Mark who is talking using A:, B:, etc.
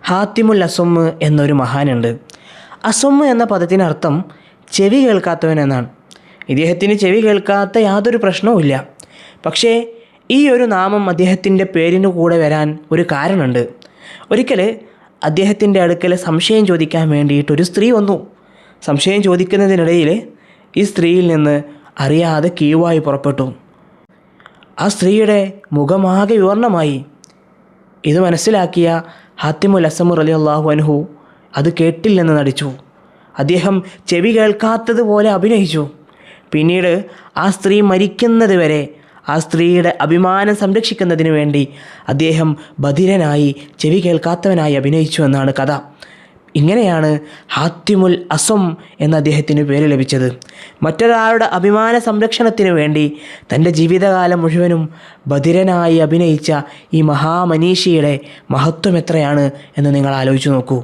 A: ഹാത്തിമുൽ അസൊമ്മ് എന്നൊരു മഹാനുണ്ട്. അസൊമ്മ് എന്ന പദത്തിനർത്ഥം ചെവി കേൾക്കാത്തവൻ എന്നാണ്. ഇദ്ദേഹത്തിന് ചെവി കേൾക്കാത്ത യാതൊരു പ്രശ്നവുമില്ല. പക്ഷേ ഈ ഒരു നാമം അദ്ദേഹത്തിൻ്റെ പേരിന് കൂടെ വരാൻ ഒരു കാരണമുണ്ട്. ഒരിക്കൽ അദ്ദേഹത്തിൻ്റെ അടുക്കൽ സംശയം ചോദിക്കാൻ വേണ്ടിയിട്ടൊരു സ്ത്രീ വന്നു. സംശയം ചോദിക്കുന്നതിനിടയിൽ ഈ സ്ത്രീയിൽ നിന്ന് അറിയാതെ കീവായി പുറപ്പെട്ടു. ആ സ്ത്രീയുടെ മുഖമാകെ വിവർണമായി. ഇത് മനസ്സിലാക്കിയ ഹാത്തിമുൽ അസമ്മു റളിയല്ലാഹു അൻഹു അത് കേട്ടില്ലെന്ന് നടിച്ചു. അദ്ദേഹം ചെവി കേൾക്കാത്തതുപോലെ അഭിനയിച്ചു. പിന്നീട് ആ സ്ത്രീ മരിക്കുന്നത് വരെ ആ സ്ത്രീയുടെ അഭിമാനം സംരക്ഷിക്കുന്നതിന് വേണ്ടി അദ്ദേഹം ബധിരനായി ചെവി കേൾക്കാത്തവനായി അഭിനയിച്ചു എന്നാണ് കഥ. ഇങ്ങനെയാണ് ഹാത്തിമുൽ അസം എന്ന അദ്ദേഹത്തിന് പേര് ലഭിച്ചത്. മറ്റൊരാളുടെ അഭിമാന സംരക്ഷണത്തിന് വേണ്ടി തൻ്റെ ജീവിതകാലം മുഴുവനും ബധിരനായി അഭിനയിച്ച ഈ മഹാമനീഷിയുടെ മഹത്വം എത്രയാണ് എന്ന് നിങ്ങൾ ആലോചിച്ച് നോക്കൂ.